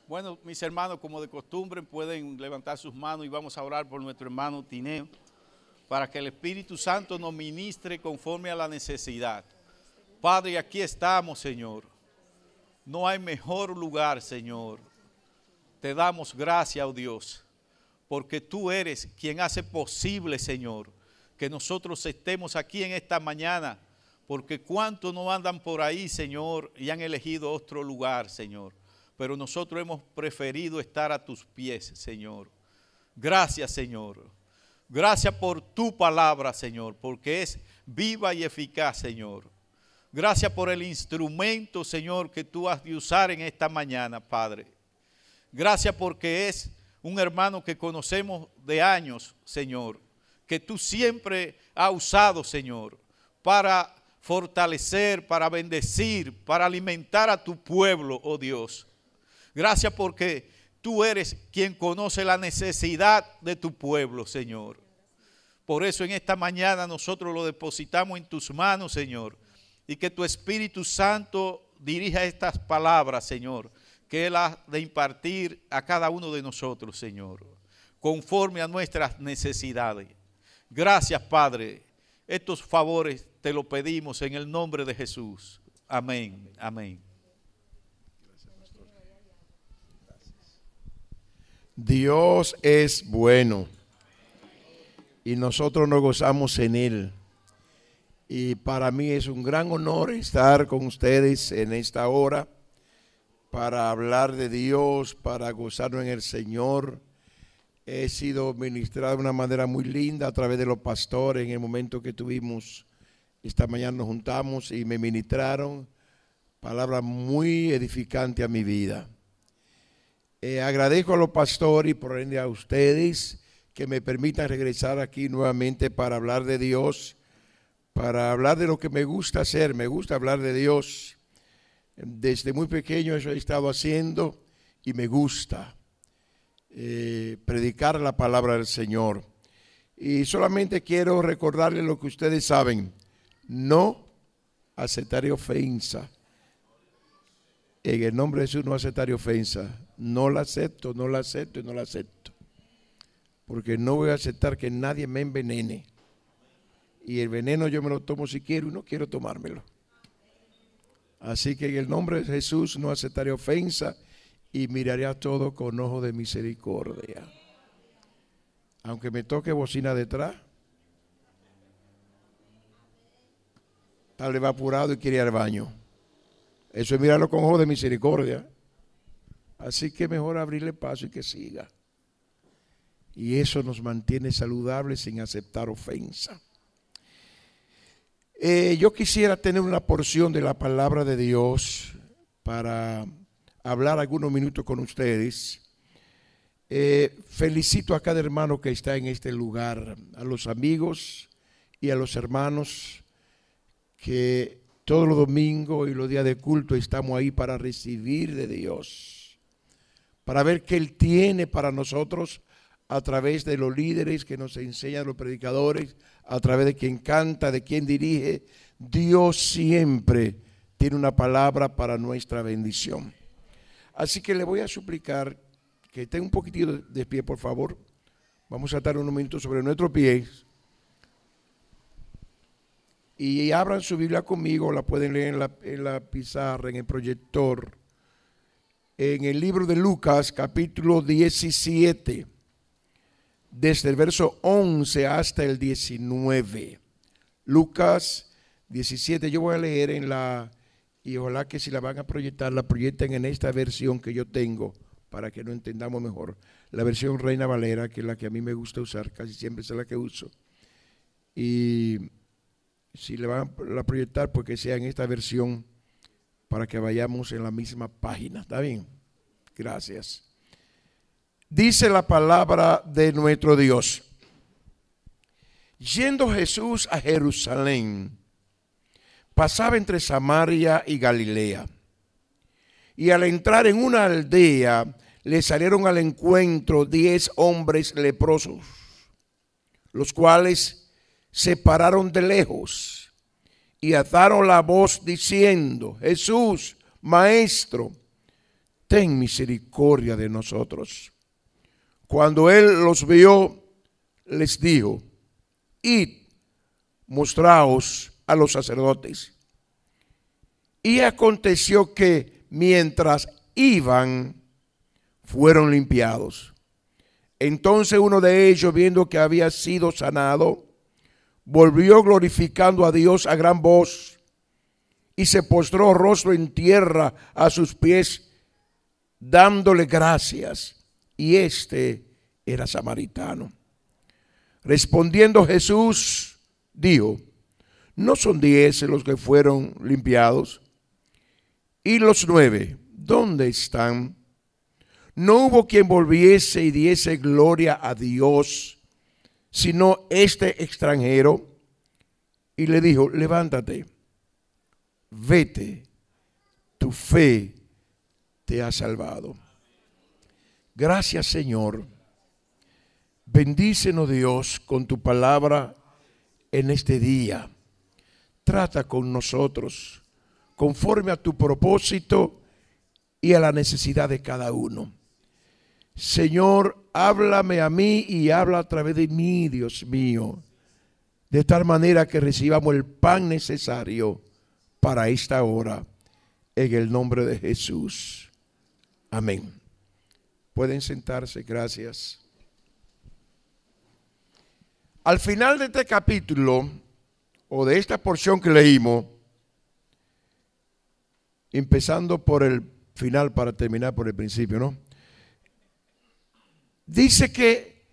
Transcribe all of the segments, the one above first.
Bueno, mis hermanos, como de costumbre, pueden levantar sus manos y vamos a orar por nuestro hermano Tineo, para que el Espíritu Santo nos ministre conforme a la necesidad. Padre, aquí estamos, Señor. No hay mejor lugar, Señor. Te damos gracias, oh Dios, porque tú eres quien hace posible, Señor, que nosotros estemos aquí en esta mañana, porque cuántos no andan por ahí, Señor, y han elegido otro lugar, Señor. Pero nosotros hemos preferido estar a tus pies, Señor. Gracias, Señor. Gracias por tu palabra, Señor, porque es viva y eficaz, Señor. Gracias por el instrumento, Señor, que tú has de usar en esta mañana, Padre. Gracias porque es un hermano que conocemos de años, Señor, que tú siempre has usado, Señor, para fortalecer, para bendecir, para alimentar a tu pueblo, oh Dios. Gracias porque tú eres quien conoce la necesidad de tu pueblo, Señor. Por eso en esta mañana nosotros lo depositamos en tus manos, Señor, y que tu Espíritu Santo dirija estas palabras, Señor, que Él ha de impartir a cada uno de nosotros, Señor, conforme a nuestras necesidades. Gracias, Padre. Estos favores te lo pedimos en el nombre de Jesús. Amén, amén. Dios es bueno y nosotros nos gozamos en Él. Y para mí es un gran honor estar con ustedes en esta hora para hablar de Dios, para gozarnos en el Señor. He sido ministrado de una manera muy linda a través de los pastores en el momento que tuvimos. Esta mañana nos juntamos y me ministraron palabras muy edificantes a mi vida. Agradezco a los pastores y por ende a ustedes que me permitan regresar aquí nuevamente para hablar de Dios, para hablar de lo que me gusta hacer. Me gusta hablar de Dios. Desde muy pequeño eso he estado haciendo y me gusta predicar la palabra del Señor. Y solamente quiero recordarles lo que ustedes saben: no aceptaré ofensa. En el nombre de Jesús no aceptaré ofensa. No la acepto, no la acepto y no la acepto. Porque no voy a aceptar que nadie me envenene. Y el veneno yo me lo tomo si quiero y no quiero tomármelo. Así que en el nombre de Jesús no aceptaré ofensa y miraré a todo con ojo de misericordia. Aunque me toque bocina detrás, tal vez va apurado y quiere ir al baño. Eso es mirarlo con ojo de misericordia. Así que mejor abrirle paso y que siga. Y eso nos mantiene saludables sin aceptar ofensa. Yo quisiera tener una porción de la palabra de Dios para hablar algunos minutos con ustedes. Felicito a cada hermano que está en este lugar, a los amigos y a los hermanos que todos los domingos y los días de culto estamos ahí para recibir de Dios, para ver qué Él tiene para nosotros a través de los líderes que nos enseñan, los predicadores, a través de quien canta, de quien dirige. Dios siempre tiene una palabra para nuestra bendición. Así que le voy a suplicar que esté un poquitito de pie, por favor. Vamos a estar unos minutos sobre nuestros pies. Y abran su Biblia conmigo, la pueden leer en la pizarra, en el proyector. En el libro de Lucas, capítulo 17, desde el verso 11 hasta el 19. Lucas 17, yo voy a leer y ojalá que si la van a proyectar, la proyecten en esta versión que yo tengo, para que lo entendamos mejor. La versión Reina Valera, que es la que a mí me gusta usar, casi siempre es la que uso. Y si le van a proyectar, pues que sea en esta versión para que vayamos en la misma página. ¿Está bien? Gracias. Dice la palabra de nuestro Dios. Yendo Jesús a Jerusalén, pasaba entre Samaria y Galilea. Y al entrar en una aldea, le salieron al encuentro 10 hombres leprosos, los cuales se pararon de lejos y alzaron la voz diciendo: Jesús, Maestro, ten misericordia de nosotros. Cuando él los vio, les dijo, id, mostraos a los sacerdotes. Y aconteció que mientras iban, fueron limpiados. Entonces uno de ellos, viendo que había sido sanado, volvió glorificando a Dios a gran voz y se postró rostro en tierra a sus pies, dándole gracias. Y este era samaritano. Respondiendo Jesús, dijo, ¿no son 10 los que fueron limpiados? ¿Y los 9, dónde están? No hubo quien volviese y diese gloria a Dios, sino este extranjero. Y le dijo, levántate, vete, tu fe te ha salvado. Gracias, Señor. Bendícenos, Dios, con tu palabra en este día. Trata con nosotros conforme a tu propósito y a la necesidad de cada uno. Señor, háblame a mí y habla a través de mí, Dios mío, de tal manera que recibamos el pan necesario para esta hora, en el nombre de Jesús. Amén. Pueden sentarse, gracias. Al final de este capítulo, o de esta porción que leímos, empezando por el final para terminar por el principio, ¿no? Dice que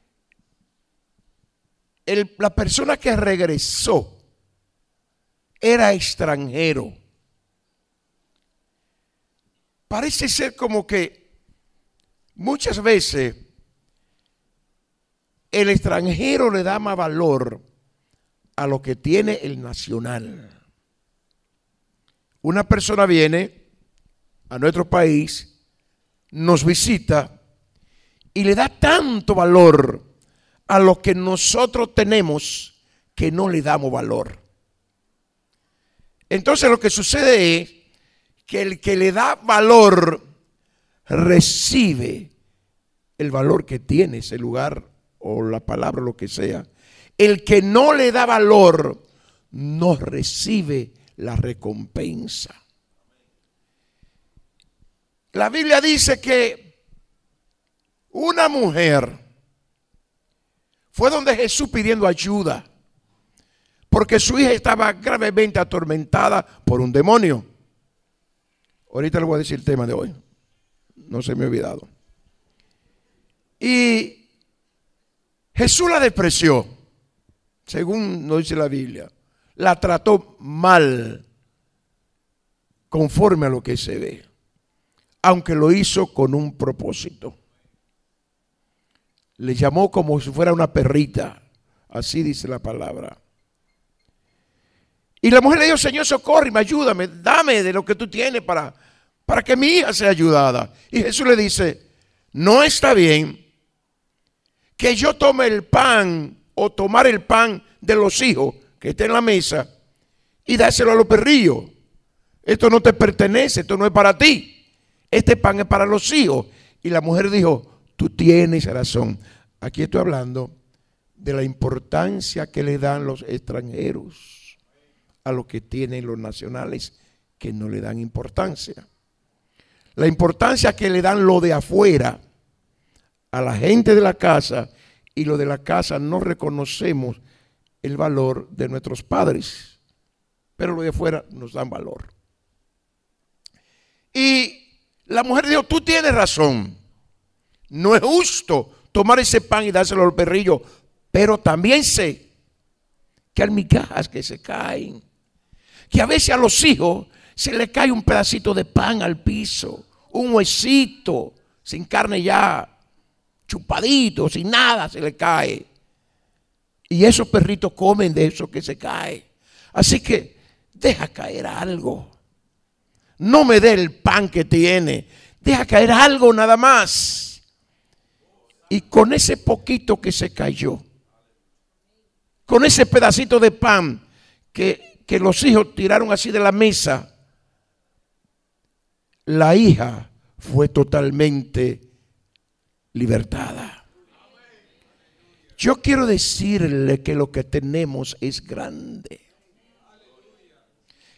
la persona que regresó era extranjero. Parece ser como que muchas veces el extranjero le da más valor a lo que tiene el nacional. Una persona viene a nuestro país, nos visita y le da tanto valor a lo que nosotros tenemos que no le damos valor. Entonces lo que sucede es que el que le da valor recibe el valor que tiene ese lugar o la palabra, lo que sea. El que no le da valor no recibe la recompensa. La Biblia dice que una mujer fue donde Jesús pidiendo ayuda porque su hija estaba gravemente atormentada por un demonio. Ahorita le voy a decir el tema de hoy, no se me ha olvidado. Y Jesús la despreció, según nos dice la Biblia, la trató mal, conforme a lo que se ve, aunque lo hizo con un propósito. Le llamó como si fuera una perrita, así dice la palabra. Y la mujer le dijo, Señor, socórreme, ayúdame, dame de lo que tú tienes para que mi hija sea ayudada. Y Jesús le dice, no está bien que yo tome el pan o tomar el pan de los hijos que está en la mesa y dárselo a los perrillos. Esto no te pertenece, esto no es para ti. Este pan es para los hijos. Y la mujer dijo, tú tienes razón. Aquí estoy hablando de la importancia que le dan los extranjeros a lo que tienen los nacionales, que no le dan importancia. La importancia que le dan lo de afuera a la gente de la casa, y lo de la casa no reconocemos el valor de nuestros padres, pero lo de afuera nos dan valor. Y la mujer dijo, tú tienes razón, no es justo tomar ese pan y dárselo al perrillo, pero también sé que hay migajas que se caen, que a veces a los hijos se le cae un pedacito de pan al piso, un huesito sin carne ya, chupadito, sin nada se le cae. Y esos perritos comen de eso que se cae. Así que deja caer algo. No me dé el pan que tiene, deja caer algo nada más. Y con ese poquito que se cayó, con ese pedacito de pan que los hijos tiraron así de la mesa, la hija fue totalmente libertada. Yo quiero decirle que lo que tenemos es grande.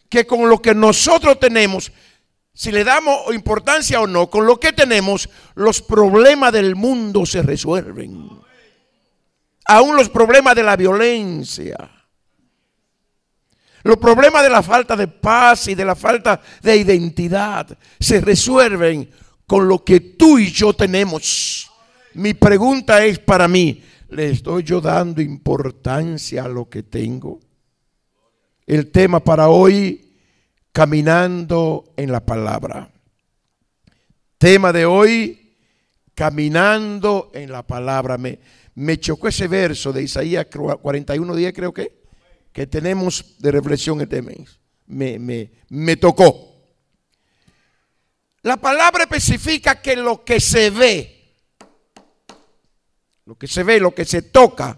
Que con lo que nosotros tenemos, si le damos importancia o no, con lo que tenemos, los problemas del mundo se resuelven. Aún los problemas de la violencia, los problemas de la falta de paz y de la falta de identidad se resuelven con lo que tú y yo tenemos. Mi pregunta es para mí, ¿le estoy yo dando importancia a lo que tengo? El tema para hoy, caminando en la palabra. Tema de hoy, caminando en la palabra. Me chocó ese verso de Isaías 41:10, creo que tenemos de reflexión el tema. Me tocó. La palabra especifica que lo que se ve, lo que se toca,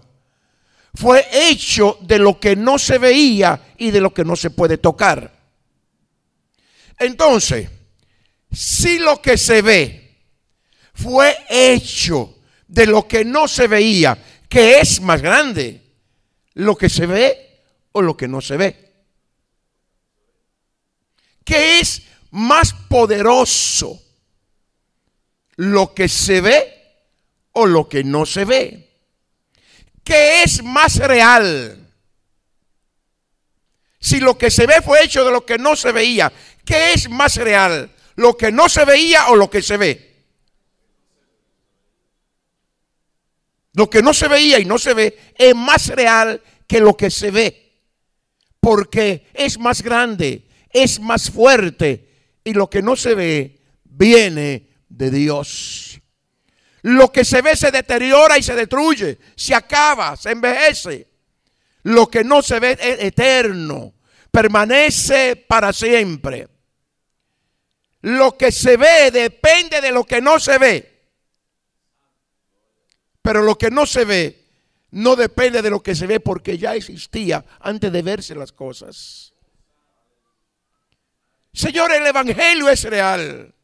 fue hecho de lo que no se veía y de lo que no se puede tocar. Entonces, si lo que se ve fue hecho de lo que no se veía, ¿qué es más grande? ¿Lo que se ve o lo que no se ve? ¿Qué es más poderoso? ¿Lo que se ve o lo que no se ve? ¿Qué es más real? Si lo que se ve fue hecho de lo que no se veía, ¿qué es más real? ¿Lo que no se veía o lo que se ve? Lo que no se veía y no se ve es más real que lo que se ve, porque es más grande, es más fuerte, y lo que no se ve viene de Dios. Lo que se ve se deteriora y se destruye, se acaba, se envejece. Lo que no se ve es eterno, permanece para siempre. Lo que se ve depende de lo que no se ve. Pero lo que no se ve no depende de lo que se ve, porque ya existía antes de verse las cosas. Señor, el Evangelio es real.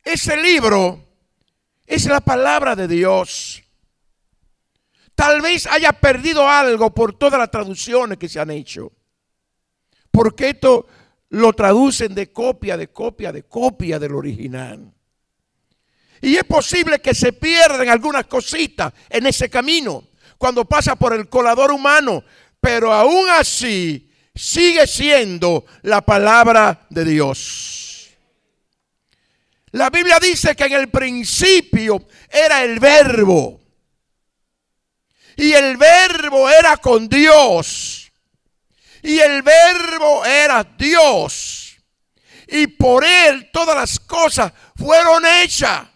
Ese libro es la palabra de Dios. Tal vez haya perdido algo por todas las traducciones que se han hecho, porque esto lo traducen de copia del original. Y es posible que se pierdan algunas cositas en ese camino cuando pasa por el colador humano, pero aún así sigue siendo la palabra de Dios. La Biblia dice que en el principio era el Verbo, y el Verbo era con Dios, y el Verbo era Dios, y por él todas las cosas fueron hechas.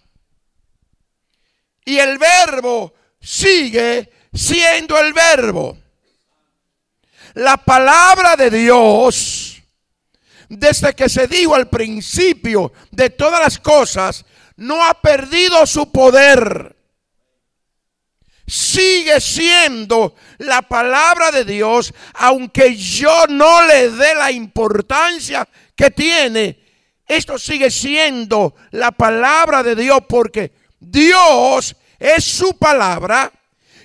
Y el Verbo sigue siendo el Verbo. La palabra de Dios, desde que se dijo al principio de todas las cosas, no ha perdido su poder. Sigue siendo la palabra de Dios, aunque yo no le dé la importancia que tiene. Esto sigue siendo la palabra de Dios, porque Dios es su palabra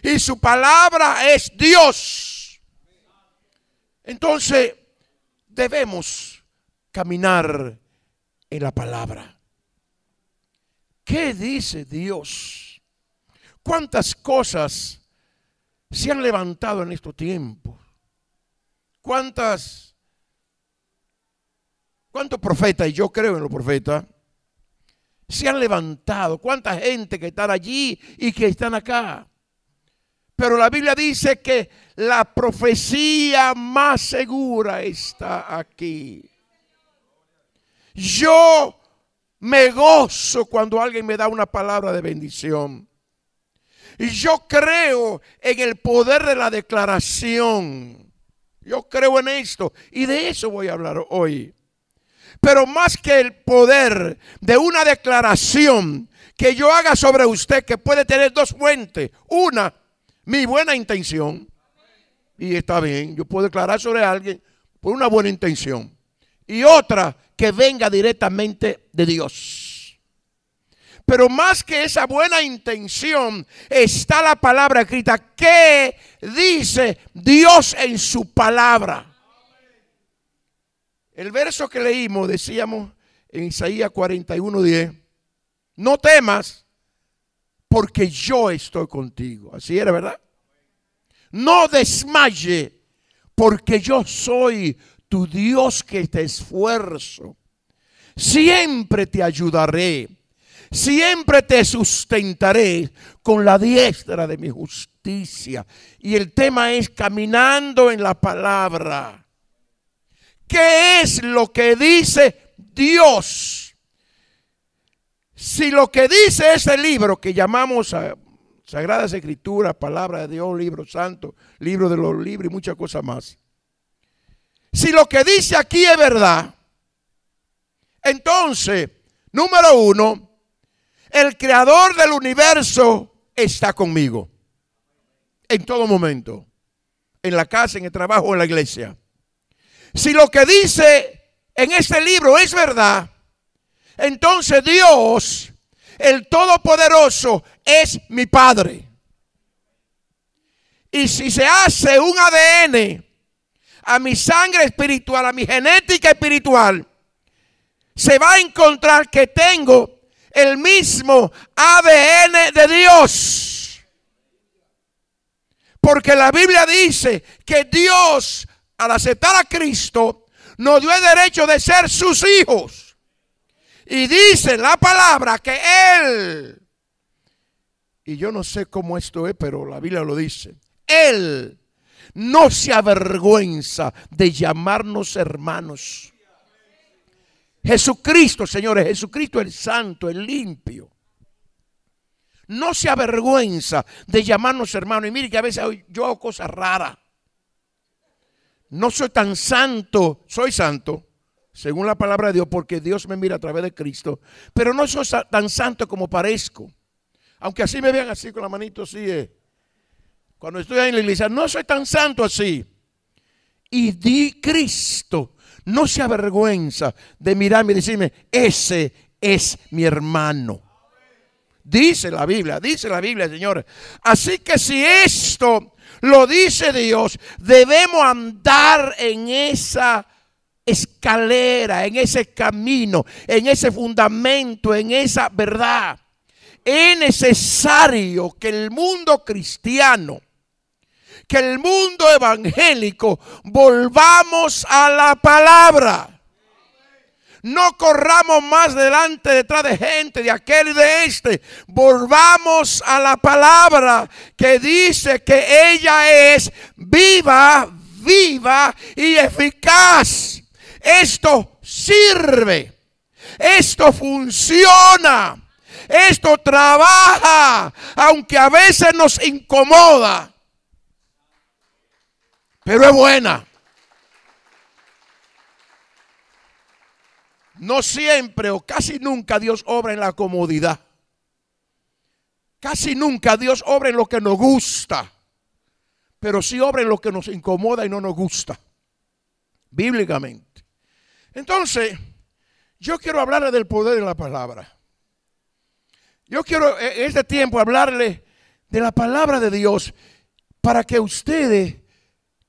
y su palabra es Dios. Entonces debemos caminar en la palabra. ¿Qué dice Dios? ¿Cuántas cosas se han levantado en estos tiempos? ¿Cuántos profetas, y yo creo en los profetas, se han levantado? ¿Cuánta gente que están allí y que están acá? Pero la Biblia dice que la profecía más segura está aquí. Yo me gozo cuando alguien me da una palabra de bendición. Y yo creo en el poder de la declaración. Yo creo en esto, y de eso voy a hablar hoy. Pero más que el poder de una declaración que yo haga sobre usted, que puede tener dos fuentes. Una, mi buena intención. Y está bien, yo puedo declarar sobre alguien por una buena intención. y otra que venga directamente de Dios. Pero más que esa buena intención está la palabra escrita. ¿Qué dice Dios en su palabra? El verso que leímos, decíamos en Isaías 41:10, no temas porque yo estoy contigo. Así era, ¿verdad? No desmaye porque yo soy tu Dios que te esfuerzo. Siempre te ayudaré. Siempre te sustentaré con la diestra de mi justicia. Y el tema es caminando en la palabra. ¿Qué es lo que dice Dios? Si lo que dice ese libro que llamamos Sagradas Escrituras, Palabra de Dios, Libro Santo, Libro de los Libros y muchas cosas más. Si lo que dice aquí es verdad, entonces, número uno, el creador del universo está conmigo. En todo momento. En la casa, en el trabajo, en la iglesia. Si lo que dice en este libro es verdad, entonces Dios, el Todopoderoso, es mi Padre. Y si se hace un ADN a mi sangre espiritual, a mi genética espiritual, se va a encontrar que tengo el mismo ADN de Dios. Porque la Biblia dice que Dios, al aceptar a Cristo, nos dio el derecho de ser sus hijos. Y dice la palabra que Él, y yo no sé cómo esto es, pero la Biblia lo dice, Él no se avergüenza de llamarnos hermanos. Jesucristo, señores, Jesucristo el santo, el limpio, no se avergüenza de llamarnos hermanos. Y mire que a veces yo hago cosas raras. No soy tan santo, soy santo, según la palabra de Dios, porque Dios me mira a través de Cristo. Pero no soy tan santo como parezco. Aunque así me vean así con la manito así. Cuando estoy ahí en la iglesia, no soy tan santo así. Y Cristo no se avergüenza de mirarme y decirme, ese es mi hermano. Dice la Biblia, señores. Así que si esto lo dice Dios, debemos andar en esa escalera, en ese camino, en ese fundamento, en esa verdad. Es necesario que el mundo cristiano, que el mundo evangélico, volvamos a la palabra. No corramos más detrás de gente, de aquel y de este. Volvamos a la palabra que dice que ella es viva y eficaz. Esto sirve. Esto funciona. Esto trabaja, aunque a veces nos incomoda. Pero es buena. No siempre o casi nunca Dios obra en la comodidad. Casi nunca Dios obra en lo que nos gusta. Pero sí obra en lo que nos incomoda y no nos gusta. Bíblicamente. Entonces, yo quiero hablarle del poder de la palabra. Yo quiero en este tiempo hablarle de la palabra de Dios para que ustedes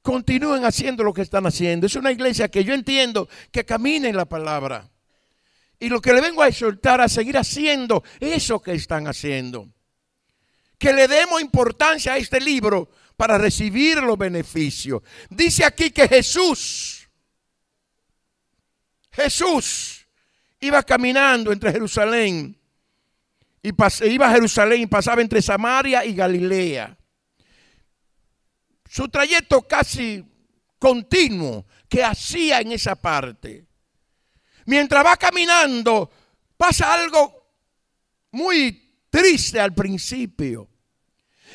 continúen haciendo lo que están haciendo. Es una iglesia que yo entiendo que camina en la palabra. Y lo que le vengo a exhortar a seguir haciendo eso que están haciendo. Que le demos importancia a este libro para recibir los beneficios. Dice aquí que Jesús iba caminando entre Jerusalén. Iba a Jerusalén y pasaba entre Samaria y Galilea. Su trayecto casi continuo que hacía en esa parte. Mientras va caminando, pasa algo muy triste al principio.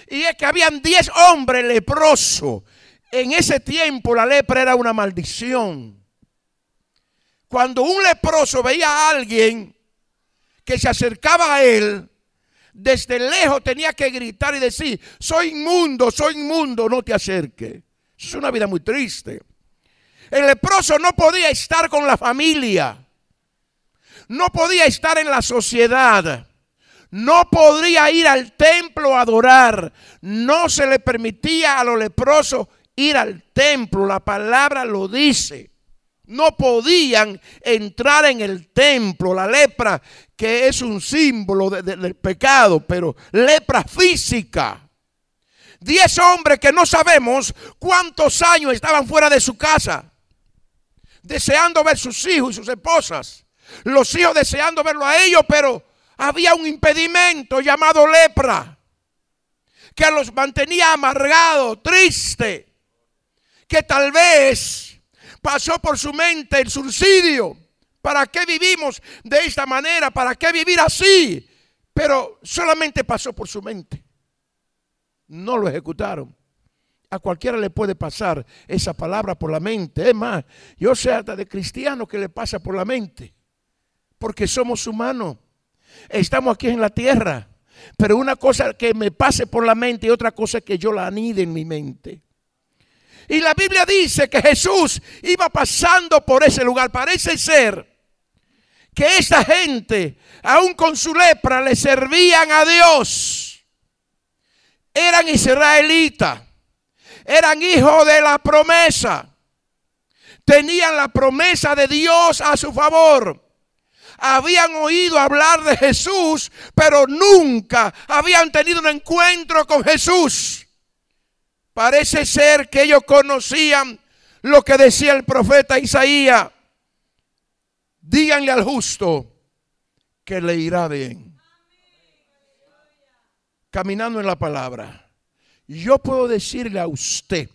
Y es que habían 10 hombres leprosos. En ese tiempo la lepra era una maldición. Cuando un leproso veía a alguien que se acercaba a él, desde lejos tenía que gritar y decir, soy inmundo, no te acerques. Es una vida muy triste. El leproso no podía estar con la familia, no podía estar en la sociedad, no podría ir al templo a adorar, no se le permitía a los leprosos ir al templo, la palabra lo dice. No podían entrar en el templo. La lepra, que es un símbolo del pecado, pero lepra física. 10 hombres que no sabemos cuántos años estaban fuera de su casa, deseando ver sus hijos y sus esposas. Los hijos deseando verlo a ellos, pero había un impedimento llamado lepra, que los mantenía amargados, tristes, que tal vez pasó por su mente el suicidio. ¿Para qué vivimos de esta manera? ¿Para qué vivir así? Pero solamente pasó por su mente. No lo ejecutaron. A cualquiera le puede pasar esa palabra por la mente. Es más, yo sé hasta de cristiano que le pasa por la mente. Porque somos humanos. Estamos aquí en la tierra. Pero una cosa que me pase por la mente y otra cosa que yo la anide en mi mente. Y la Biblia dice que Jesús iba pasando por ese lugar. Parece ser que esta gente, aún con su lepra, le servían a Dios. Eran israelitas, eran hijos de la promesa. Tenían la promesa de Dios a su favor. Habían oído hablar de Jesús, pero nunca habían tenido un encuentro con Jesús. Parece ser que ellos conocían lo que decía el profeta Isaías. Díganle al justo que le irá bien. Caminando en la palabra. Yo puedo decirle a usted,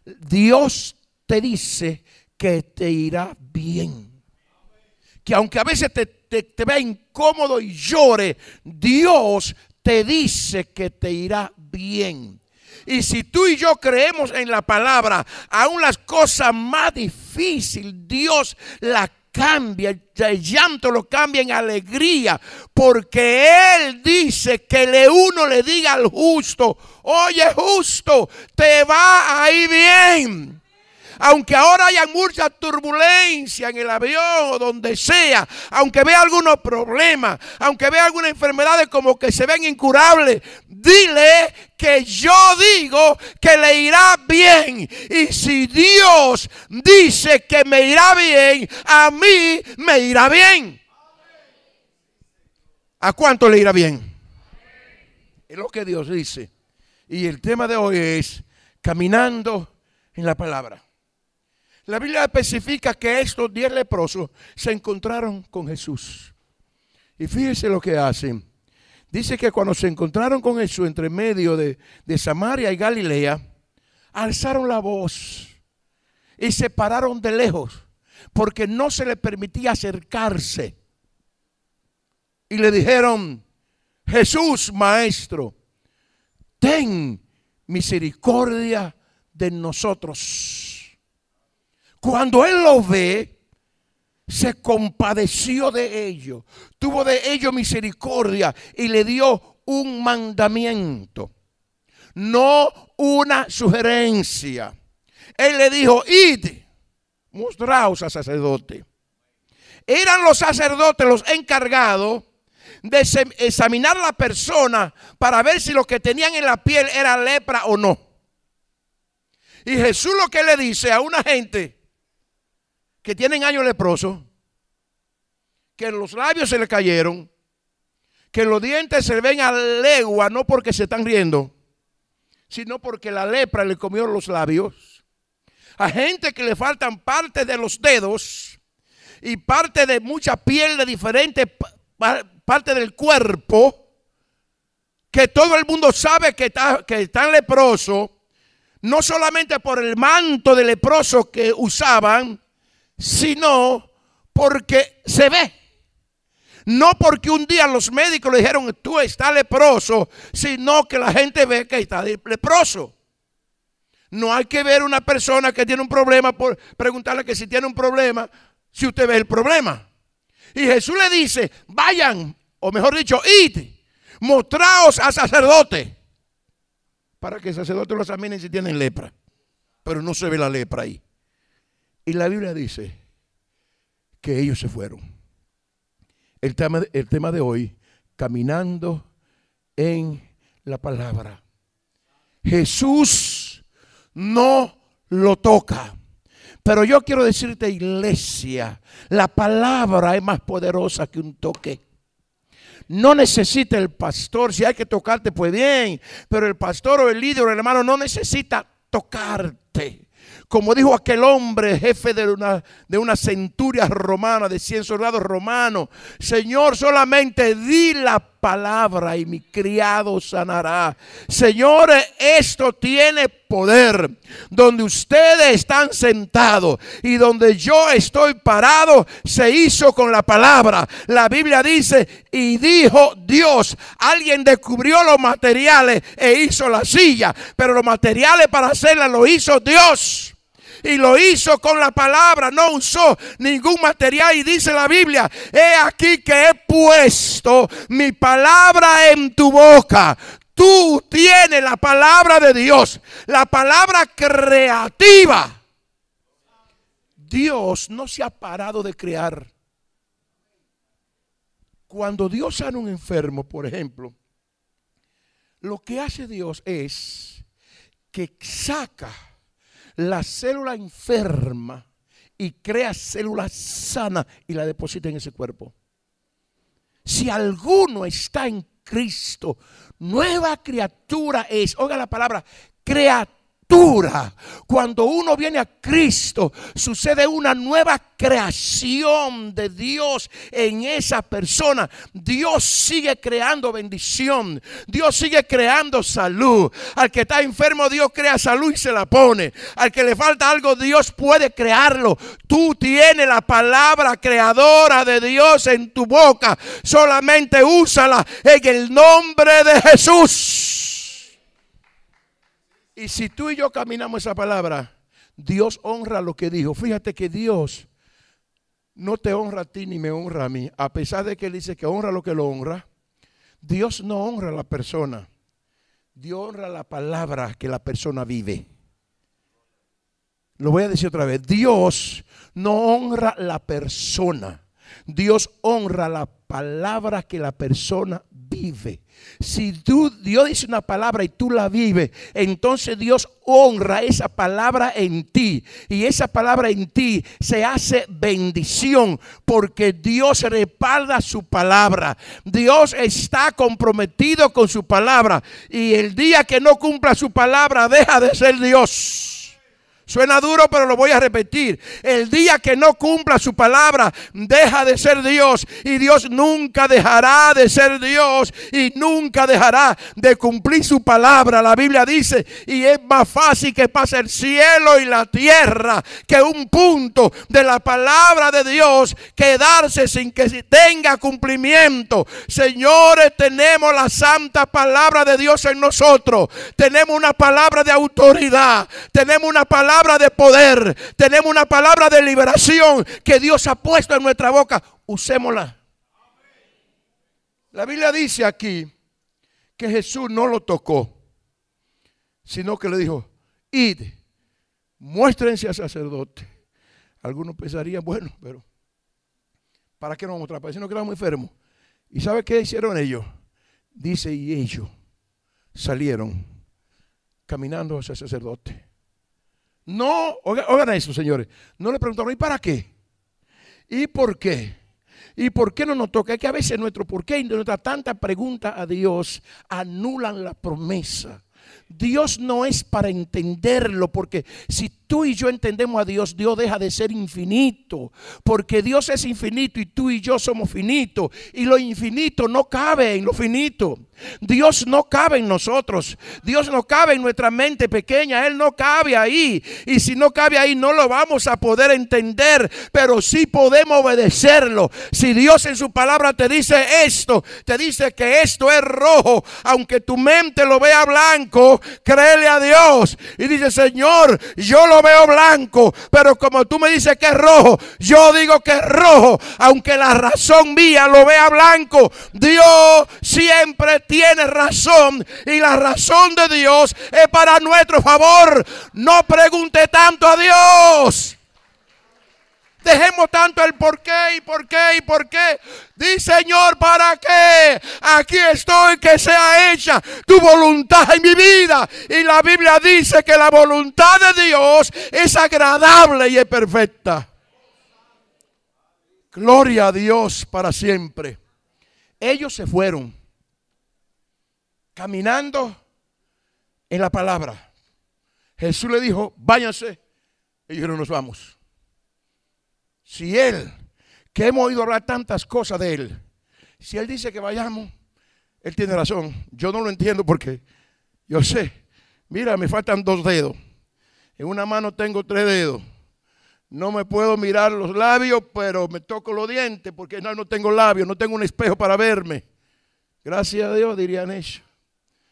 Dios te dice que te irá bien. Que aunque a veces te vea incómodo y llore, Dios te dice que te irá bien. Y si tú y yo creemos en la palabra, aún las cosas más difíciles, Dios las cambia, el llanto lo cambia en alegría, porque Él dice que uno le diga al justo, oye justo, te va a ir bien. Aunque ahora haya mucha turbulencia en el avión o donde sea, aunque vea algunos problemas, aunque vea algunas enfermedades como que se ven incurables, dile que yo digo que le irá bien. Y si Dios dice que me irá bien, a mí me irá bien. ¿A cuánto le irá bien? Es lo que Dios dice. Y el tema de hoy es caminando en la palabra. La Biblia especifica que estos 10 leprosos se encontraron con Jesús. Y fíjense lo que hacen. Dice que cuando se encontraron con Jesús entre medio de Samaria y Galilea, alzaron la voz y se pararon de lejos, porque no se les permitía acercarse. Y le dijeron, Jesús, maestro, ten misericordia de nosotros. Cuando Él lo ve, se compadeció de ellos, tuvo de ellos misericordia y le dio un mandamiento, no una sugerencia. Él le dijo, id, mostraos al sacerdote. Eran los sacerdotes los encargados de examinar a la persona para ver si lo que tenían en la piel era lepra o no. Y Jesús lo que le dice a una gente que tienen años leprosos, que los labios se le cayeron, que los dientes se le ven a legua, no porque se están riendo, sino porque la lepra le comió los labios. A gente que le faltan partes de los dedos y parte de mucha piel de diferentes partes del cuerpo, que todo el mundo sabe que están leprosos, no solamente por el manto de leproso que usaban, sino porque se ve. No porque un día los médicos le dijeron tú estás leproso, sino que la gente ve que está leproso. No hay que ver una persona que tiene un problema por preguntarle que si tiene un problema, si usted ve el problema. Y Jesús le dice, vayan, o mejor dicho, id, mostraos al sacerdote, para que el sacerdote lo examine si tienen lepra. Pero no se ve la lepra ahí. Y la Biblia dice que ellos se fueron. El tema de hoy, caminando en la palabra. Jesús no lo toca. Pero yo quiero decirte, iglesia, la palabra es más poderosa que un toque. No necesita el pastor, si hay que tocarte pues bien, pero el pastor o el líder o el hermano no necesita tocarte. Como dijo aquel hombre, jefe de una centuria romana, de 100 soldados romanos: Señor, solamente di la palabra y mi criado sanará. Señores, esto tiene poder. Donde ustedes están sentados y donde yo estoy parado, se hizo con la palabra. La Biblia dice: y dijo Dios. Alguien descubrió los materiales e hizo la silla, pero los materiales para hacerla lo hizo Dios. Y lo hizo con la palabra, no usó ningún material. Y dice la Biblia: he aquí que he puesto mi palabra en tu boca. Tú tienes la palabra de Dios, la palabra creativa. Dios no se ha parado de crear. Cuando Dios sana a un enfermo, por ejemplo, lo que hace Dios es que saca la célula enferma y crea células sanas y la deposita en ese cuerpo. Si alguno está en Cristo, nueva criatura es. Oiga la palabra, criatura. Cuando uno viene a Cristo, sucede una nueva creación de Dios en esa persona. Dios sigue creando bendición. Dios sigue creando salud. Al que está enfermo, Dios crea salud y se la pone. Al que le falta algo, Dios puede crearlo. Tú tienes la palabra creadora de Dios en tu boca. Solamente úsala en el nombre de Jesús. Y si tú y yo caminamos esa palabra, Dios honra lo que dijo. Fíjate que Dios no te honra a ti ni me honra a mí. A pesar de que Él dice que honra lo que lo honra, Dios no honra a la persona. Dios honra la palabra que la persona vive. Lo voy a decir otra vez. Dios no honra la persona. Dios honra la palabra que la persona vive. Si Dios dice una palabra y tú la vives, entonces Dios honra esa palabra en ti. Y esa palabra en ti se hace bendición porque Dios respalda su palabra. Dios está comprometido con su palabra. Y el día que no cumpla su palabra, deja de ser Dios. Suena duro, pero lo voy a repetir. El día que no cumpla su palabra, deja de ser Dios. Y Dios nunca dejará de ser Dios. Y nunca dejará de cumplir su palabra. La Biblia dice: y es más fácil que pase el cielo y la tierra que un punto de la palabra de Dios quedarse sin que tenga cumplimiento. Señores, tenemos la santa palabra de Dios en nosotros. Tenemos una palabra de autoridad. Tenemos una palabra de poder, tenemos una palabra de liberación que Dios ha puesto en nuestra boca. Usémosla. La Biblia dice aquí que Jesús no lo tocó, sino que le dijo: id, muéstrense al sacerdote. Algunos pensarían, bueno, pero ¿para qué nos vamos a mostrar? Para decir no quedamos enfermos. ¿Y sabe qué hicieron ellos? Dice: y ellos salieron caminando hacia el sacerdote. No, oigan eso, señores. No le preguntaron: ¿y para qué? ¿Y por qué? ¿Y por qué no nos toca? Es que a veces nuestro por qué y nuestra tanta pregunta a Dios anulan la promesa. Dios no es para entenderlo, porque si tú y yo entendemos a Dios, Dios deja de ser infinito, porque Dios es infinito y tú y yo somos finitos, y lo infinito no cabe en lo finito. Dios no cabe en nosotros, Dios no cabe en nuestra mente pequeña, Él no cabe ahí, y si no cabe ahí no lo vamos a poder entender, pero sí podemos obedecerlo. Si Dios en su palabra te dice esto, te dice que esto es rojo, aunque tu mente lo vea blanco, créele a Dios y dice: Señor, yo lo veo blanco, pero como tú me dices que es rojo, yo digo que es rojo, aunque la razón mía lo vea blanco. Dios siempre tiene razón y la razón de Dios es para nuestro favor. No pregunte tanto a Dios. Dejemos tanto el por qué y por qué y por qué. Di, Señor, ¿para qué? Aquí estoy, que sea hecha tu voluntad en mi vida. Y la Biblia dice que la voluntad de Dios es agradable y es perfecta. Gloria a Dios para siempre. Ellos se fueron caminando en la palabra. Jesús le dijo, váyanse. Ellos dijeron, nos vamos. Si Él, que hemos oído hablar tantas cosas de Él, si Él dice que vayamos, Él tiene razón. Yo no lo entiendo porque yo sé, mira, me faltan 2 dedos. En una mano tengo 3 dedos. No me puedo mirar los labios, pero me toco los dientes porque no tengo labios, no tengo un espejo para verme. Gracias a Dios, dirían ellos,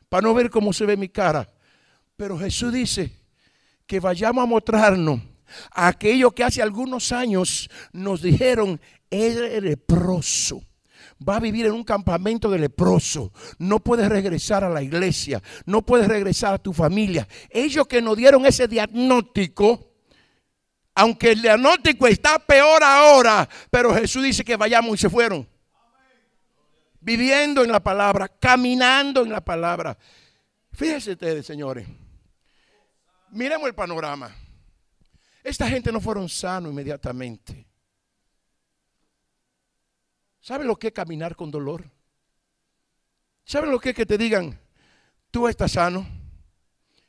para no ver cómo se ve mi cara. Pero Jesús dice que vayamos a mostrarnos a aquello que hace algunos años nos dijeron, eres leproso. Va a vivir en un campamento de leproso. No puedes regresar a la iglesia. No puedes regresar a tu familia. Ellos que nos dieron ese diagnóstico, aunque el diagnóstico está peor ahora, pero Jesús dice que vayamos y se fueron. Viviendo en la palabra, caminando en la palabra. Fíjense ustedes, señores. Miremos el panorama. Esta gente no fueron sanos inmediatamente. ¿Saben lo que es caminar con dolor? ¿Saben lo que es que te digan, tú estás sano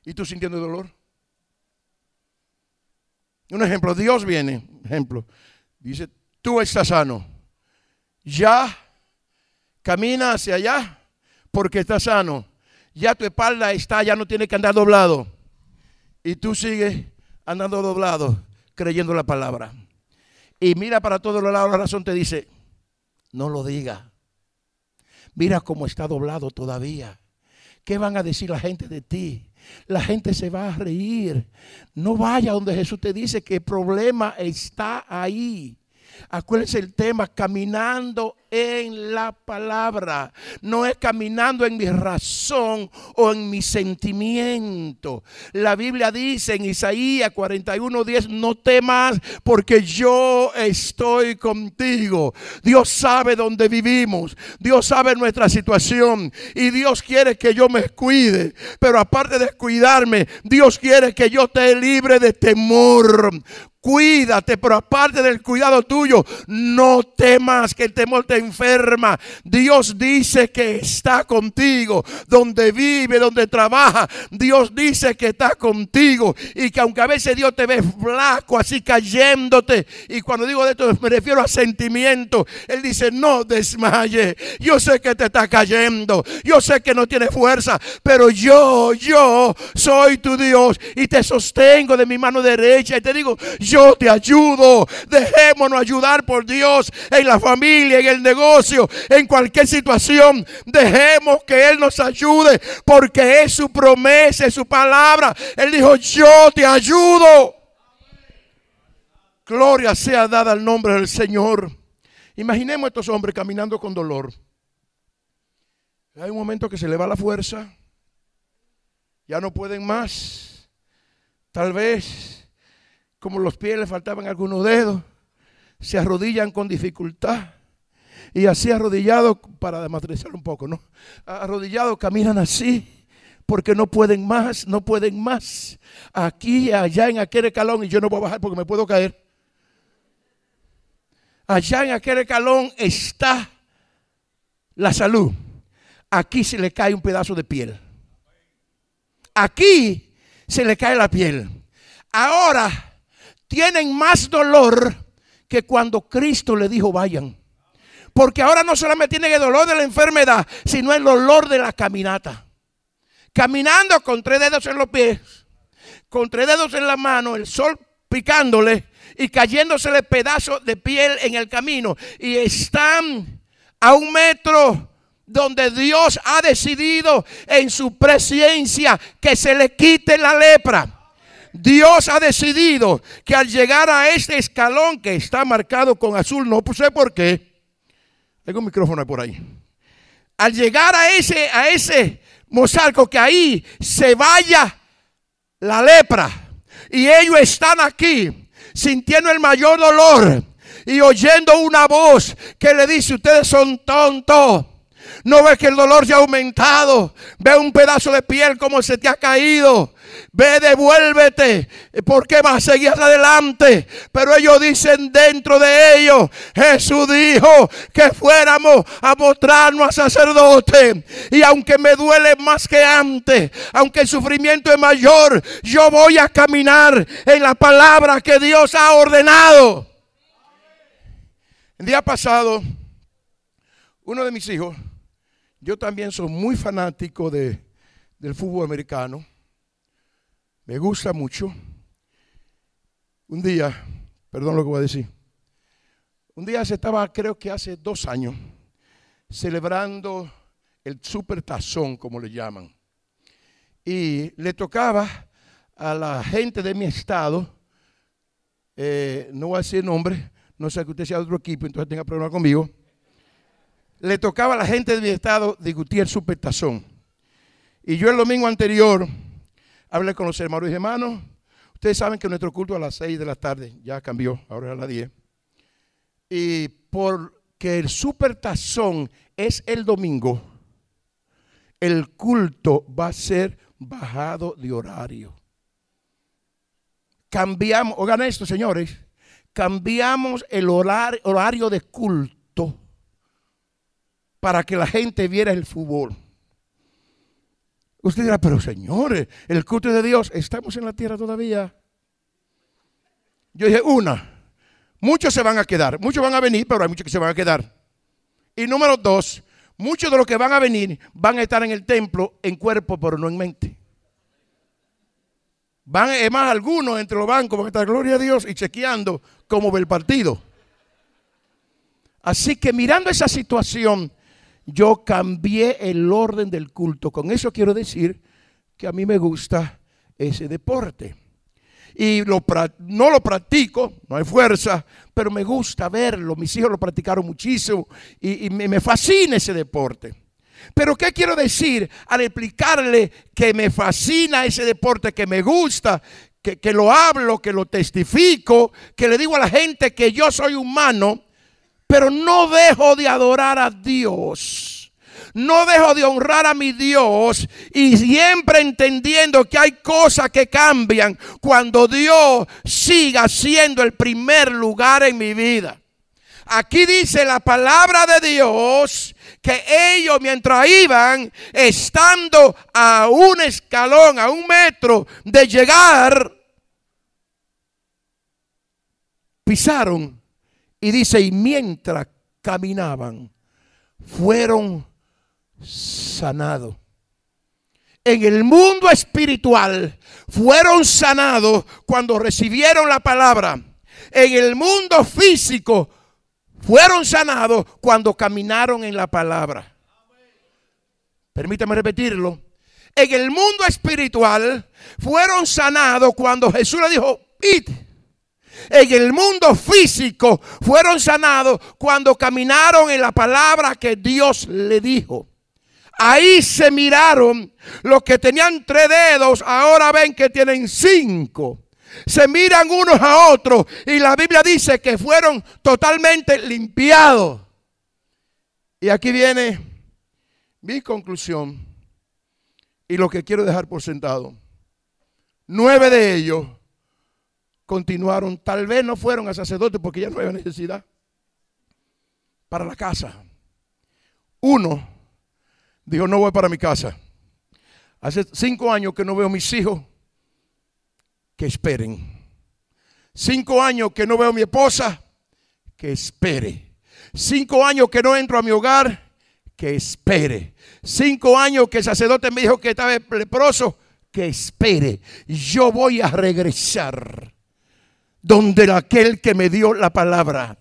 y tú sintiendo dolor? Un ejemplo, Dios viene, dice, tú estás sano. Ya camina hacia allá porque estás sano. Ya tu espalda está, ya no tiene que andar doblado. Y tú sigues andando doblado, creyendo la palabra. Y mira para todos los lados, la razón te dice, no lo diga. Mira cómo está doblado todavía. ¿Qué van a decir la gente de ti? La gente se va a reír. No vaya donde Jesús te dice que el problema está ahí. Acuérdense el tema, caminando en la palabra. No es caminando en mi razón o en mi sentimiento. La Biblia dice en Isaías 41:10, no temas porque yo estoy contigo. Dios sabe dónde vivimos. Dios sabe nuestra situación. Y Dios quiere que yo me cuide. Pero aparte de cuidarme, Dios quiere que yo esté libre de temor. Cuídate, pero aparte del cuidado tuyo, no temas que el temor te enferma. Dios dice que está contigo. Donde vive, donde trabaja, Dios dice que está contigo. Y que aunque a veces Dios te ve flaco, así cayéndote. Y cuando digo de esto me refiero a sentimiento. Él dice, no desmaye. Yo sé que te está cayendo. Yo sé que no tienes fuerza. Pero yo soy tu Dios. Y te sostengo de mi mano derecha. Y te digo, yo te ayudo. Dejémonos ayudar por Dios en la familia, en el negocio, en cualquier situación. Dejemos que Él nos ayude porque es su promesa, es su palabra. Él dijo, yo te ayudo. Gloria sea dada al nombre del Señor. Imaginemos a estos hombres caminando con dolor. Hay un momento que se le va la fuerza. Ya no pueden más. Tal vez como los pies le faltaban algunos dedos, se arrodillan con dificultad. Y así arrodillados, para dematrizar un poco, ¿no? Arrodillados caminan así, porque no pueden más, no pueden más. Aquí, allá en aquel escalón, y yo no voy a bajar porque me puedo caer. Allá en aquel escalón está la salud. Aquí se le cae un pedazo de piel. Aquí se le cae la piel. Ahora tienen más dolor que cuando Cristo le dijo vayan. Porque ahora no solamente tienen el dolor de la enfermedad, sino el dolor de la caminata. Caminando con 3 dedos en los pies, con 3 dedos en la mano, el sol picándole y cayéndosele pedazos de piel en el camino. Y están a 1 metro donde Dios ha decidido en su presencia que se le quite la lepra. Dios ha decidido que al llegar a este escalón que está marcado con azul, no sé por qué, tengo un micrófono por ahí. Al llegar a ese mosaico, que ahí se vaya la lepra y ellos están aquí, sintiendo el mayor dolor y oyendo una voz que le dice: ustedes son tontos. No ves que el dolor se ha aumentado. Ve un pedazo de piel como se te ha caído. Ve, devuélvete. ¿Por qué vas a seguir adelante? Pero ellos dicen dentro de ellos: Jesús dijo que fuéramos a mostrarnos a sacerdote. Y aunque me duele más que antes, aunque el sufrimiento es mayor, yo voy a caminar en la palabra que Dios ha ordenado. El día pasado, uno de mis hijos, yo también soy muy fanático del fútbol americano. Me gusta mucho. Un día, perdón lo que voy a decir. Un día se estaba, creo que hace 2 años, celebrando el Super Tazón, como le llaman. Y le tocaba a la gente de mi estado, no voy a decir nombre, no sé que usted sea de otro equipo, entonces tenga problema conmigo. Le tocaba a la gente de mi estado discutir el Supertazón. Y yo el domingo anterior hablé con los hermanos y dije: hermanos, ustedes saben que nuestro culto a las 6 de la tarde ya cambió, ahora es a las 10. Y porque el Supertazón es el domingo, el culto va a ser bajado de horario. Cambiamos, oigan esto, señores, cambiamos el horario de culto para que la gente viera el fútbol. Usted dirá: pero señores, el culto de Dios, estamos en la tierra todavía. Yo dije: muchos se van a quedar, muchos van a venir, pero hay muchos que se van a quedar. Y número 2, muchos de los que van a venir van a estar en el templo en cuerpo, pero no en mente. Es más, algunos entre los bancos van a estar, gloria a Dios, y chequeando cómo ve el partido. Así que mirando esa situación, yo cambié el orden del culto. Con eso quiero decir que a mí me gusta ese deporte. Y no lo practico, no hay fuerza, pero me gusta verlo. Mis hijos lo practicaron muchísimo y me fascina ese deporte. Pero ¿qué quiero decir al explicarle que me fascina ese deporte, que me gusta, que lo hablo, que lo testifico, que le digo a la gente que yo soy humano, pero no dejo de adorar a Dios? No dejo de honrar a mi Dios, y siempre entendiendo que hay cosas que cambian cuando Dios siga siendo el primer lugar en mi vida. Aquí dice la palabra de Dios que ellos, mientras iban, estando a un escalón, a 1 metro de llegar, pisaron. Y dice: y mientras caminaban, fueron sanados. En el mundo espiritual fueron sanados cuando recibieron la palabra. En el mundo físico fueron sanados cuando caminaron en la palabra. Permítame repetirlo. En el mundo espiritual fueron sanados cuando Jesús le dijo: id. En el mundo físico fueron sanados cuando caminaron en la palabra que Dios le dijo. Ahí se miraron. Los que tenían 3 dedos ahora ven que tienen 5. Se miran unos a otros y la Biblia dice que fueron totalmente limpiados. Y aquí viene mi conclusión y lo que quiero dejar por sentado. 9 de ellos continuaron. Tal vez no fueron a sacerdote porque ya no había necesidad, para la casa. 1 dijo: no voy para mi casa. Hace 5 años que no veo a mis hijos, que esperen. 5 años que no veo a mi esposa, que espere. 5 años que no entro a mi hogar, que espere. 5 años que el sacerdote me dijo que estaba leproso, que espere. Yo voy a regresar donde aquel que me dio la palabra.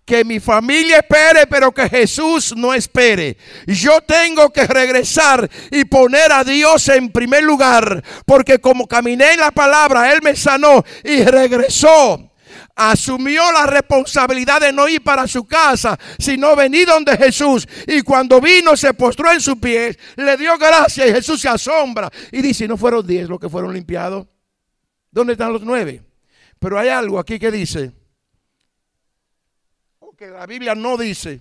Que mi familia espere, pero que Jesús no espere. Yo tengo que regresar y poner a Dios en primer lugar, porque como caminé en la palabra, Él me sanó y regresó. Asumió la responsabilidad de no ir para su casa, sino venir donde Jesús. Y cuando vino, se postró en sus pies, le dio gracias, y Jesús se asombra y dice: ¿no fueron 10 los que fueron limpiados? ¿Dónde están los 9? Pero hay algo aquí que dice, o que la Biblia no dice,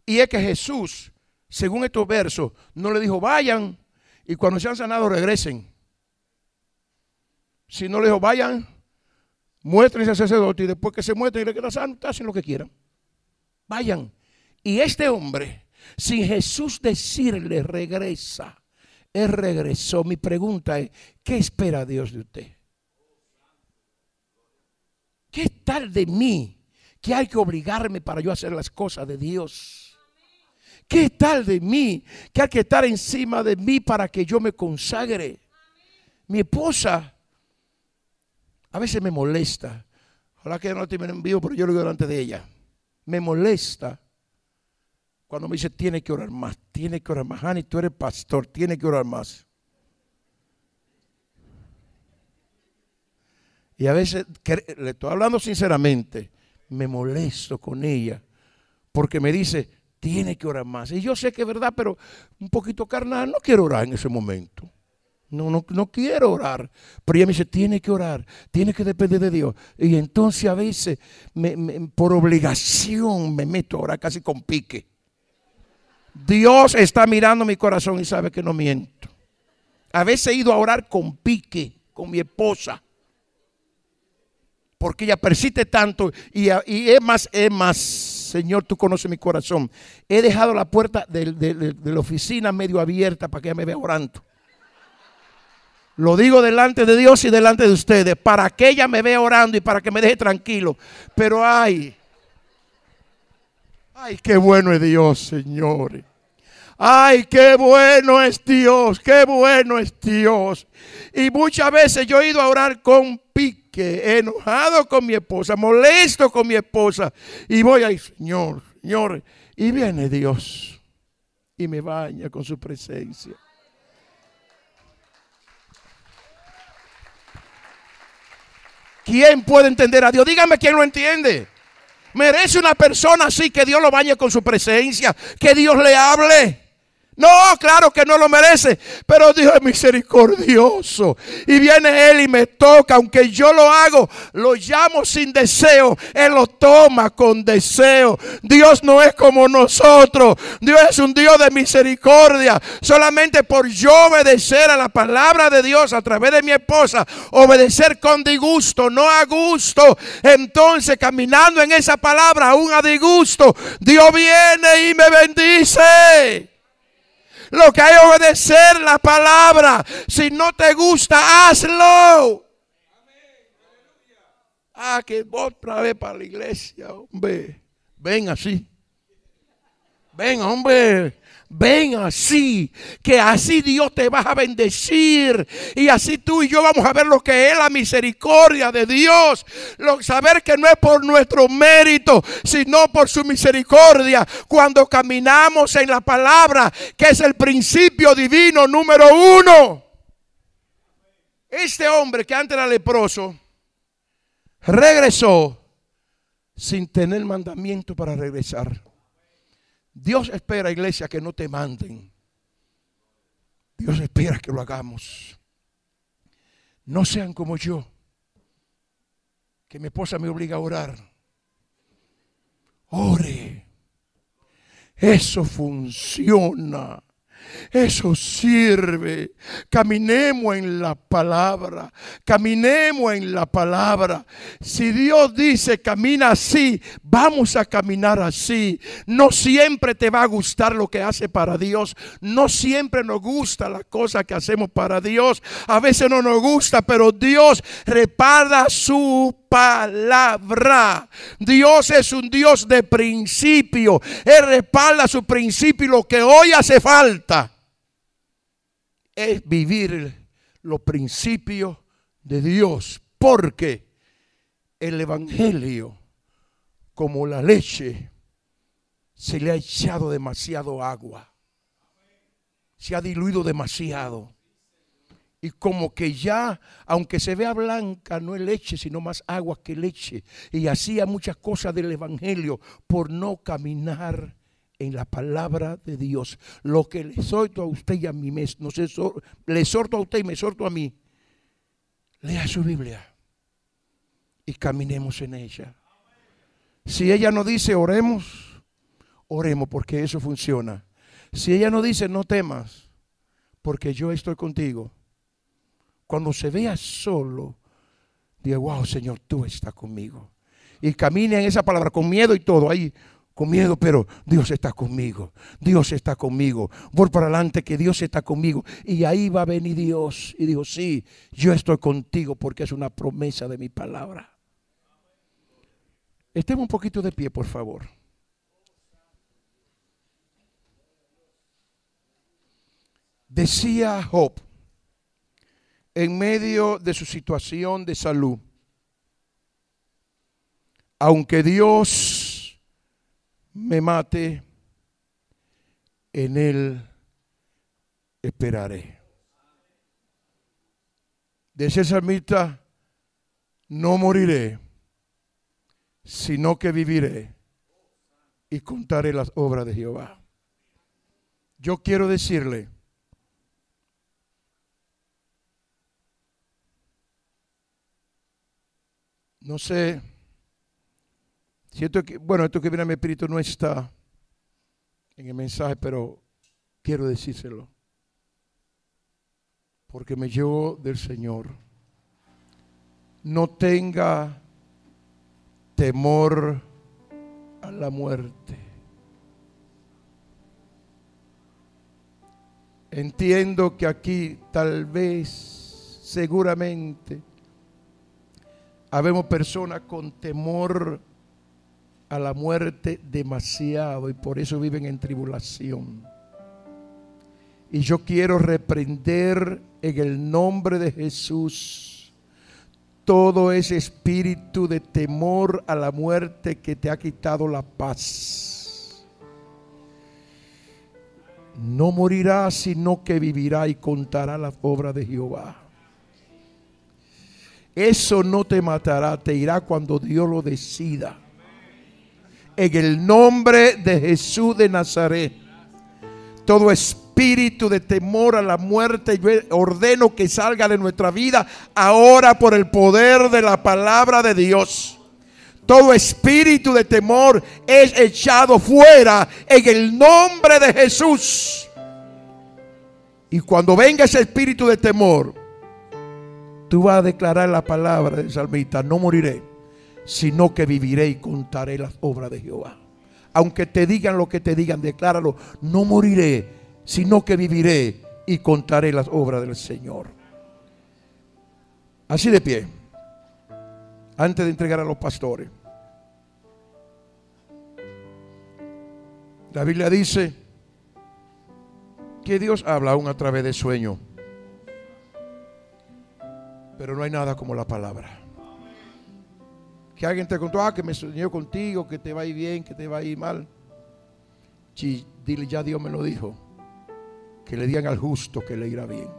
y es que Jesús, según estos versos, no le dijo vayan y cuando sean sanados regresen. Si no le dijo vayan, muéstrense al sacerdote y después que se muestren y le queda sano, hacen lo que quieran. Vayan. Y este hombre, sin Jesús decirle regresa, él regresó. Mi pregunta es, ¿qué espera Dios de usted? ¿Qué tal de mí que hay que obligarme para yo hacer las cosas de Dios? ¿Qué tal de mí que hay que estar encima de mí para que yo me consagre? Mi esposa a veces me molesta. Ojalá que no te me envío, pero yo lo digo delante de ella. Me molesta cuando me dice tiene que orar más, tiene que orar más. Hani, tú eres pastor, tiene que orar más. Y a veces, le estoy hablando sinceramente, me molesto con ella porque me dice tiene que orar más. Y yo sé que es verdad, pero un poquito carnal, no quiero orar en ese momento. No quiero orar. Pero ella me dice, tiene que orar, tiene que depender de Dios. Y entonces a veces, por obligación, me meto a orar casi con pique. Dios está mirando mi corazón y sabe que no miento. A veces he ido a orar con pique, con mi esposa. Porque ella persiste tanto y es más, Señor, tú conoces mi corazón. He dejado la puerta de la oficina medio abierta para que ella me vea orando. Lo digo delante de Dios y delante de ustedes, para que ella me vea orando y para que me deje tranquilo. Pero ay, qué bueno es Dios, señores. Ay, qué bueno es Dios, qué bueno es Dios. Y muchas veces yo he ido a orar con pique, enojado con mi esposa, molesto con mi esposa. Y voy ahí, Señor, Señor. Y viene Dios y me baña con su presencia. ¿Quién puede entender a Dios? Dígame quién lo entiende. ¿Merece una persona así que Dios lo bañe con su presencia? Que Dios le hable. No, claro que no lo merece, pero Dios es misericordioso. Y viene Él y me toca, aunque yo lo hago, lo llamo sin deseo, Él lo toma con deseo. Dios no es como nosotros. Dios es un Dios de misericordia. Solamente por yo obedecer a la palabra de Dios a través de mi esposa, obedecer con disgusto, no a gusto. Entonces, caminando en esa palabra, aún a disgusto, Dios viene y me bendice. Lo que hay es obedecer la palabra. Si no te gusta, hazlo. Que otra vez para la iglesia, hombre. Ven así. Ven, hombre. Ven así, que así Dios te va a bendecir. Y así tú y yo vamos a ver lo que es la misericordia de Dios. Saber que no es por nuestro mérito, sino por su misericordia. Cuando caminamos en la palabra, que es el principio divino número 1. Este hombre que antes era leproso, regresó sin tener mandamiento para regresar. Dios espera, iglesia, que no te manden. Dios espera que lo hagamos. No sean como yo, que mi esposa me obliga a orar. Ore. Eso funciona. Eso sirve. Caminemos en la palabra. Caminemos en la palabra. Si Dios dice camina así, vamos a caminar así. No siempre te va a gustar lo que hace para Dios. No siempre nos gusta la cosa que hacemos para Dios. A veces no nos gusta, pero Dios respalda su palabra. Dios es un Dios de principio. Él respalda su principio y lo que hoy hace falta es vivir los principios de Dios, porque el evangelio, como la leche, se le ha echado demasiado agua, se ha diluido demasiado. Y como que ya, aunque se vea blanca, no es leche, sino más agua que leche. Y hacía muchas cosas del evangelio por no caminar en la palabra de Dios. Lo que le exhorto a usted y a mí, le exhorto a usted y me exhorto a mí. Lea su Biblia. y caminemos en ella. Si ella nos dice oremos, oremos porque eso funciona. Si ella nos dice no temas, porque yo estoy contigo. Cuando se vea solo, diga, wow, Señor, tú estás conmigo. Y camine en esa palabra con miedo y todo, ahí con miedo, pero Dios está conmigo. Dios está conmigo. Voy para adelante que Dios está conmigo. Y ahí va a venir Dios. Y digo, sí, yo estoy contigo porque es una promesa de mi palabra. Estemos un poquito de pie, por favor. Decía Job, en medio de su situación de salud, aunque Dios me mate, en Él esperaré. Decía el salmista, no moriré, sino que viviré y contaré las obras de Jehová. Yo quiero decirle, no sé, siento que, bueno, esto que viene a mi espíritu no está en el mensaje, pero quiero decírselo, porque me llegó del Señor. No tenga temor a la muerte. Entiendo que aquí tal vez, seguramente, habemos personas con temor a la muerte demasiado y por eso viven en tribulación. Y yo quiero reprender en el nombre de Jesús todo ese espíritu de temor a la muerte que te ha quitado la paz. No morirá, sino que vivirá y contará las obras de Jehová. Eso no te matará, te irá cuando Dios lo decida. En el nombre de Jesús de Nazaret, todo espíritu de temor a la muerte, yo ordeno que salga de nuestra vida ahora por el poder de la palabra de Dios. Todo espíritu de temor es echado fuera en el nombre de Jesús. Y cuando venga ese espíritu de temor, tú vas a declarar la palabra del salmista, no moriré, sino que viviré y contaré las obras de Jehová. Aunque te digan lo que te digan, decláralo, no moriré, sino que viviré y contaré las obras del Señor. Así de pie, antes de entregar a los pastores. La Biblia dice que Dios habla aún a través de sueños, pero no hay nada como la palabra. Que alguien te contó, que me soñé contigo, que te va a ir bien, que te va a ir mal. Sí, dile, ya Dios me lo dijo. Que le digan al justo que le irá bien.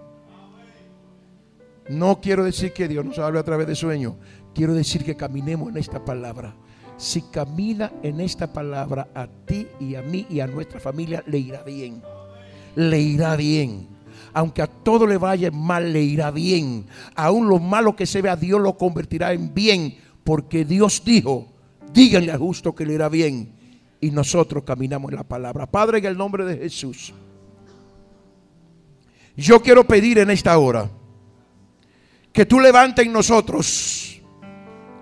No quiero decir que Dios nos hable a través de sueños. Quiero decir que caminemos en esta palabra. Si camina en esta palabra, a ti y a mí y a nuestra familia le irá bien. Le irá bien. Aunque a todo le vaya mal, le irá bien. Aún lo malo que se vea, Dios lo convertirá en bien. Porque Dios dijo, díganle al justo que le irá bien. Y nosotros caminamos en la palabra. Padre, en el nombre de Jesús, yo quiero pedir en esta hora que tú levantes en nosotros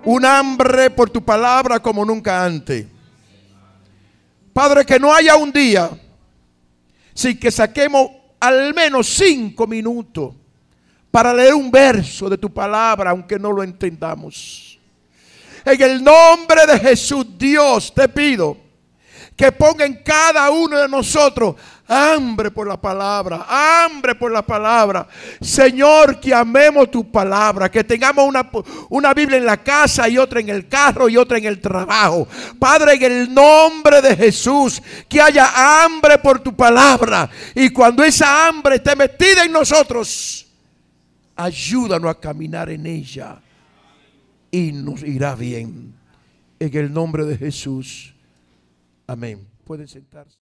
un hambre por tu palabra como nunca antes. Padre, que no haya un día sin que saquemos al menos 5 minutos para leer un verso de tu palabra, aunque no lo entendamos. En el nombre de Jesús, Dios, te pido que ponga en cada uno de nosotros hambre por la palabra, hambre por la palabra. Señor, que amemos tu palabra, que tengamos una Biblia en la casa y otra en el carro y otra en el trabajo. Padre, en el nombre de Jesús, que haya hambre por tu palabra. Y cuando esa hambre esté metida en nosotros, ayúdanos a caminar en ella y nos irá bien. En el nombre de Jesús. Amén. Pueden sentarse.